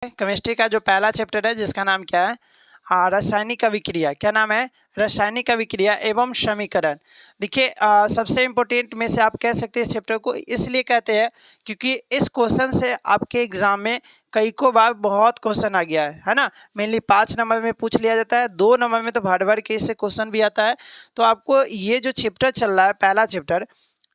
Chemistry का जो पहला चैप्टर है जिसका नाम क्या है, रासायनिक अभिक्रिया। क्या नाम है? रासायनिक अभिक्रिया एवं समीकरण। देखिए सबसे इम्पोर्टेंट में से आप कह सकते हैं इस चैप्टर को इसलिए कहते हैं क्योंकि इस क्वेश्चन से आपके एग्जाम में कई को बार बहुत क्वेश्चन आ गया है ना। मेनली 5 नंबर में पूछ लिया जाता है, 2 नंबर में तो भर भर के इससे क्वेश्चन भी आता है। तो आपको ये जो चैप्टर चल रहा है पहला चैप्टर,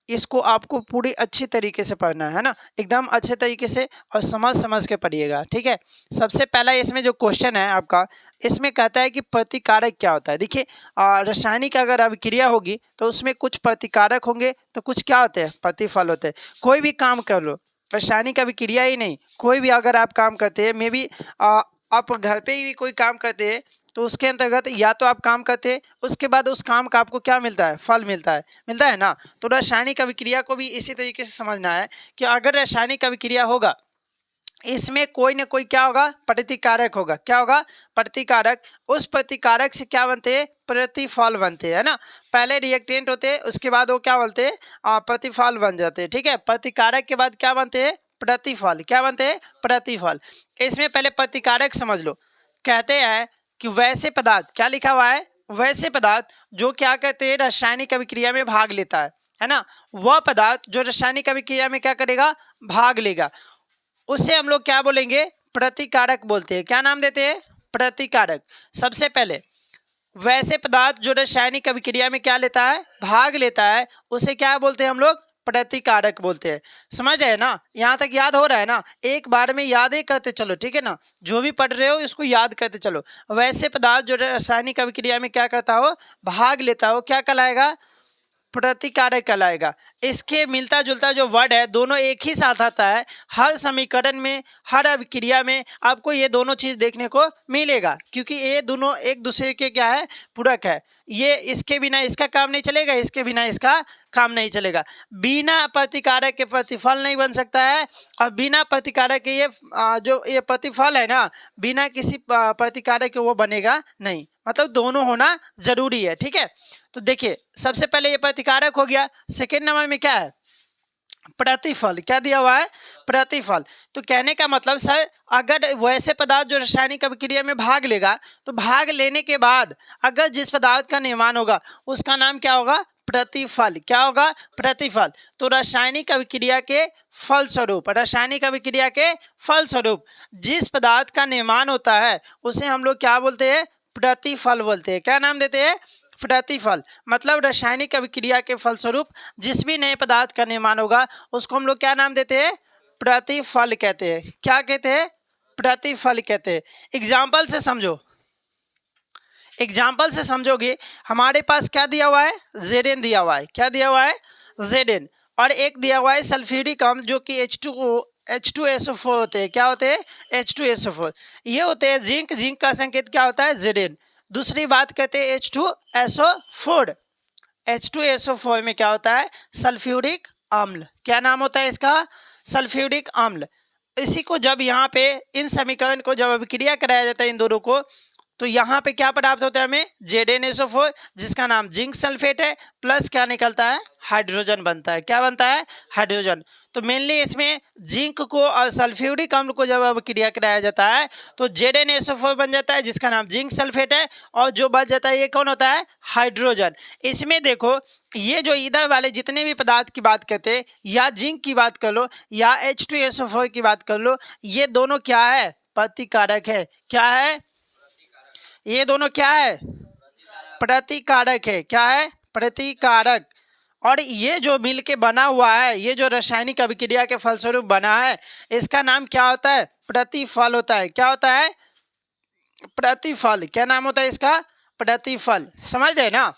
इसको आपको पूरी अच्छी तरीके से पढ़ना है ना, एकदम अच्छे तरीके से और समझ समझ के पढ़िएगा, ठीक है। सबसे पहला इसमें जो क्वेश्चन है आपका, इसमें कहता है कि प्रतिकारक क्या होता है। देखिए रासायनिक अगर अभिक्रिया होगी तो उसमें कुछ प्रतिकारक होंगे तो कुछ क्या होते हैं, प्रतिफल होते हैं। कोई भी काम कर लो, रासायनिक अभिक्रिया ही नहीं, कोई भी अगर आप काम करते हैं, मे बी आप घर पे ही कोई काम करते हैं तो उसके अंतर्गत या तो आप काम करते हैं, उसके बाद उस काम का आपको क्या मिलता है, फल मिलता है ना। तो रासायनिक अभिक्रिया को भी इसी तरीके से समझना है कि अगर रासायनिक अभिक्रिया होगा इसमें कोई ना कोई क्या होगा, प्रतिकारक होगा। क्या होगा? प्रतिकारक। उस प्रतिकारक से क्या बनते हैं, प्रतिफल बनते हैं ना। पहले रिएक्टेंट होते हैं, उसके बाद वो क्या बनते हैं, प्रतिफल बन जाते हैं, ठीक है। प्रतिकारक के बाद क्या बनते हैं, प्रतिफल। क्या बनते हैं, प्रतिफल। इसमें पहले प्रतिकारक समझ लो। कहते हैं कि वैसे पदार्थ, क्या लिखा हुआ है, वैसे पदार्थ जो क्या कहते हैं, रासायनिक अभिक्रिया में भाग लेता है ना। वह पदार्थ जो रासायनिक अभिक्रिया में क्या करेगा, भाग लेगा, उसे हम लोग क्या बोलेंगे, प्रतिकारक बोलते हैं। क्या नाम देते हैं, प्रतिकारक। सबसे पहले वैसे पदार्थ जो रासायनिक अभिक्रिया में क्या लेता है, भाग लेता है, उसे क्या बोलते हैं हम लोग, प्रतिकारक बोलते हैं। समझ रहे हैं ना, यहाँ तक याद हो रहा है ना। एक बार में याद ही करते चलो, ठीक है ना। जो भी पढ़ रहे हो इसको याद करते चलो। वैसे पदार्थ जो रासायनिक अभिक्रिया में क्या करता हो, भाग लेता हो, क्या कहलाएगा, प्रतिकारक कहलाएगा। इसके मिलता जुलता जो वर्ड है दोनों एक ही साथ आता है। हर समीकरण में, हर अभिक्रिया में आपको ये दोनों चीज देखने को मिलेगा, क्योंकि ये दोनों एक दूसरे के क्या है, पूरक है। ये इसके बिना इसका काम नहीं चलेगा, इसके बिना इसका काम नहीं चलेगा। बिना प्रतिकारक के प्रतिफल नहीं बन सकता है, और बिना प्रतिकारक के ये जो ये प्रतिफल है ना, बिना किसी प्रतिकारक के वो बनेगा नहीं। मतलब दोनों होना जरूरी है, ठीक है। तो देखिए सबसे पहले ये प्रतिकारक हो गया। सेकेंड नंबर में क्या है, प्रतिफल। क्या दिया हुआ है, प्रतिफल। तो कहने का मतलब सर, अगर वैसे पदार्थ जो रासायनिक अभिक्रिया में भाग लेगा तो भाग लेने के बाद अगर जिस पदार्थ का निर्माण होगा उसका नाम क्या होगा, प्रतिफल। क्या होगा, प्रतिफल। तो रासायनिक अभिक्रिया के फलस्वरूप, रासायनिक अभिक्रिया के फलस्वरूप जिस पदार्थ का निर्माण होता है उसे हम लोग क्या बोलते हैं, प्रतिफल बोलते हैं। क्या नाम देते हैं, प्रतिफल। मतलब रासायनिक अभिक्रिया के फलस्वरूप जिस भी नए पदार्थ का निर्माण होगा उसको हम लोग क्या नाम देते हैं, प्रतिफल कहते हैं। क्या कहते हैं, प्रतिफल कहते हैं। एग्जाम्पल से समझो, एग्जाम्पल से समझोगे। हमारे पास क्या दिया हुआ है, जेडेन दिया हुआ है। क्या दिया हुआ है, जेडेन। और एक दिया हुआ है सल्फ्यूरिक अम्ल जो कि H2SO4 होते हैं। क्या होते हैं, H2SO4। ये होते हैं जिंक। जिंक का संकेत क्या होता है, जेडेन। दूसरी बात कहते हैं H2SO4। H2SO4 में क्या होता है, सल्फ्यूरिक अम्ल। क्या नाम होता है इसका, सल्फ्यूरिक अम्ल। इसी को जब यहाँ पे इन समीकरण को जब अभिक्रिया कराया जाता है इन दोनों को, तो यहाँ पे क्या प्राप्त होता है हमें, ZnSO4 जिसका नाम जिंक सल्फेट है, प्लस क्या निकलता है, हाइड्रोजन बनता है। क्या बनता है, हाइड्रोजन। तो मेनली इसमें जिंक को और सल्फ्यूरिक अम्ल को जब अभिक्रिया कराया जाता है तो ZnSO4 बन जाता है जिसका नाम जिंक सल्फेट है, और जो बच जाता है ये कौन होता है, हाइड्रोजन। इसमें देखो ये जो इधर वाले जितने भी पदार्थ की बात करते हैं, या जिंक की बात कर लो या H2SO4 की बात कर लो, ये दोनों क्या है, प्रतिकारक है। क्या है, ये दोनों क्या है, प्रतिकारक है। क्या है, प्रतिकारक। और ये जो मिल के बना हुआ है, ये जो रासायनिक अभिक्रिया के फलस्वरूप बना है, इसका नाम क्या होता है, प्रतिफल होता है। क्या होता है, प्रतिफल। क्या नाम होता है इसका, प्रतिफल। समझ रहे ना,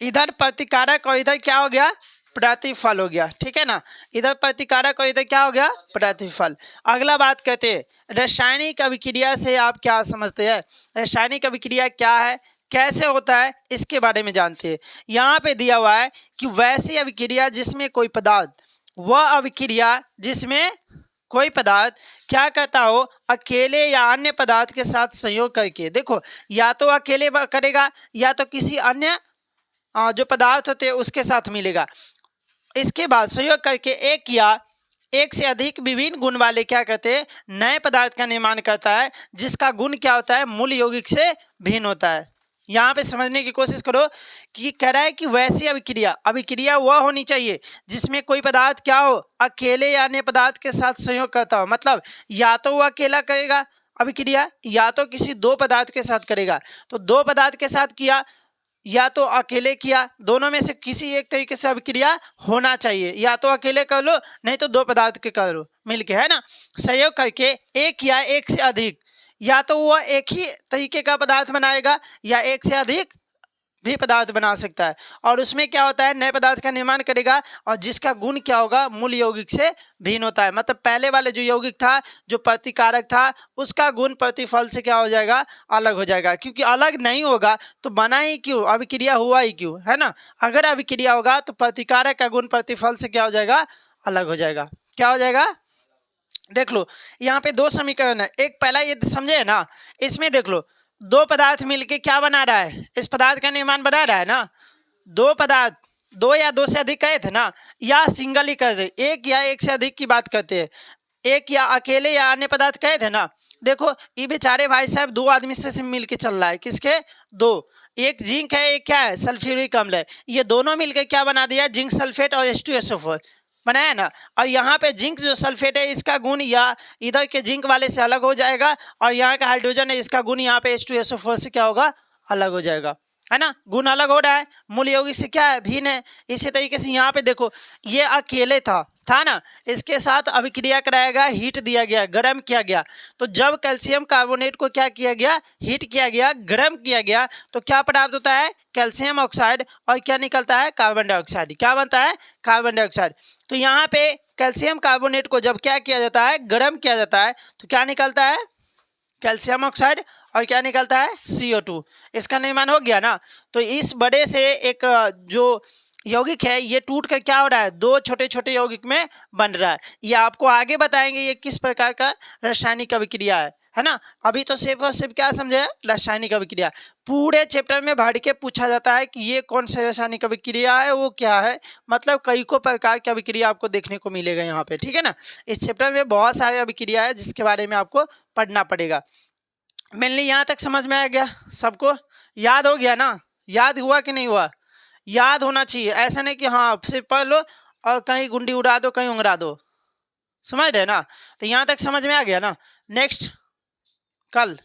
इधर प्रतिकारक और इधर क्या हो गया, प्रतिफल हो गया, ठीक है ना। इधर प्रतिकारक और इधर क्या हो गया, प्रतिफल। अगला बात कहते हैं रासायनिक अभिक्रिया से आप क्या समझते हैं, रासायनिक अभिक्रिया क्या है, कैसे होता है, इसके बारे में जानते हैं। यहाँ पे दिया हुआ है कि वैसी अभिक्रिया जिसमें कोई पदार्थ, वह अभिक्रिया जिसमें कोई पदार्थ क्या करता हो, अकेले या अन्य पदार्थ के साथ संयोग करके। देखो या तो अकेले करेगा या तो किसी अन्य जो पदार्थ होते हैं उसके साथ मिलेगा। इसके बाद संयोग करके एक या एक से अधिक विभिन्न गुण वाले क्या कहते हैं, नए पदार्थ का निर्माण करता है, जिसका गुण क्या होता है, मूल यौगिक से भिन्न होता है। यहाँ पे समझने की कोशिश करो कि कह रहा है कि वैसी अभिक्रिया, अभिक्रिया वह होनी चाहिए जिसमें कोई पदार्थ क्या हो, अकेले या अन्य पदार्थ के साथ संयोग करता हो। मतलब या तो वह अकेला करेगा अभिक्रिया, या तो किसी दो पदार्थ के साथ करेगा। तो दो पदार्थ के साथ किया या तो अकेले किया, दोनों में से किसी एक तरीके से अभिक्रिया होना चाहिए। या तो अकेले कर लो, नहीं तो दो पदार्थ के कर लो मिलके, है ना। संयोग करके एक या एक से अधिक, या तो वह एक ही तरीके का पदार्थ बनाएगा या एक से अधिक भी पदार्थ बना सकता है। और उसमें क्या होता है, नए पदार्थ का निर्माण करेगा और जिसका गुण क्या होगा, मूल यौगिक से भिन्न होता है। मतलब पहले वाले जो यौगिक था, जो प्रतिकारक था, उसका गुण प्रतिफल से क्या हो जाएगा, अलग हो जाएगा। क्योंकि अलग नहीं होगा तो बना ही क्यों, अभिक्रिया हुआ ही क्यों, है ना। अगर अभिक्रिया होगा तो प्रतिकारक का गुण प्रतिफल से क्या हो जाएगा, अलग हो जाएगा। क्या हो जाएगा, देख लो यहाँ पे दो समीकरण है। एक पहला ये समझे है ना, इसमें देख लो दो पदार्थ मिलके क्या बना रहा है, इस पदार्थ का निर्माण बना रहा है ना। दो पदार्थ, दो या दो से अधिक कहे थे ना, या सिंगल ही कहे थे, एक या एक से अधिक की बात करते हैं, एक या अकेले या अन्य पदार्थ कहे थे ना। देखो ये बेचारे भाई साहब दो आदमी से मिल के चल रहा है, किसके, दो, एक जिंक है, एक क्या है, सल्फ्यूरिक अम्ल है। ये दोनों मिलकर क्या बना दिया, जिंक सल्फेट और H2SO4 बनाया ना। और यहाँ पे जिंक जो सल्फेट है, इसका गुण या इधर के जिंक वाले से अलग हो जाएगा, और यहाँ का हाइड्रोजन है, इसका गुण यहाँ पे H2SO4 से क्या होगा, अलग हो जाएगा, है ना। गुण अलग हो रहा है, मूल यौगिक से क्या है, भिन्न है। इसी तरीके से यहाँ पे देखो ये अकेले था ना, इसके साथ अभिक्रिया कराया गया, हीट दिया गया, गर्म किया गया। तो जब कैल्शियम कार्बोनेट को क्या किया गया, हीट किया गया, गर्म किया गया, तो क्या प्राप्त होता है, कैल्शियम ऑक्साइड, और क्या निकलता है, कार्बन डाइऑक्साइड। क्या बनता है, कार्बन डाइऑक्साइड। तो यहाँ पे कैल्शियम कार्बोनेट को जब क्या किया जाता है, गर्म किया जाता है, तो क्या निकलता है, कैल्शियम ऑक्साइड, और क्या निकलता है, CO2। इसका निर्माण हो गया ना। तो इस बड़े से एक जो यौगिक है, ये टूट कर क्या हो रहा है, दो छोटे छोटे यौगिक में बन रहा है। ये आपको आगे बताएंगे ये किस प्रकार का रासायनिक अभिक्रिया है ना। अभी तो सिर्फ और सिर्फ क्या समझे, रासायनिक अभिक्रिया। पूरे चैप्टर में भर के पूछा जाता है कि ये कौन सी रासायनिक अभिक्रिया है, वो क्या है। मतलब कई को प्रकार की अभिक्रिया आपको देखने को मिलेगा यहाँ पे, ठीक है ना। इस चैप्टर में बहुत सारी अभिक्रिया है जिसके बारे में आपको पढ़ना पड़ेगा। मेनली यहाँ तक समझ में आ गया, सबको याद हो गया ना, याद हुआ कि नहीं हुआ, याद होना चाहिए। ऐसा नहीं कि हाँ सिर्फ पढ़ लो और कहीं गुंडी उड़ा दो, कहीं उंगरा दो, समझ रहे ना। तो यहाँ तक समझ में आ गया ना। नेक्स्ट कल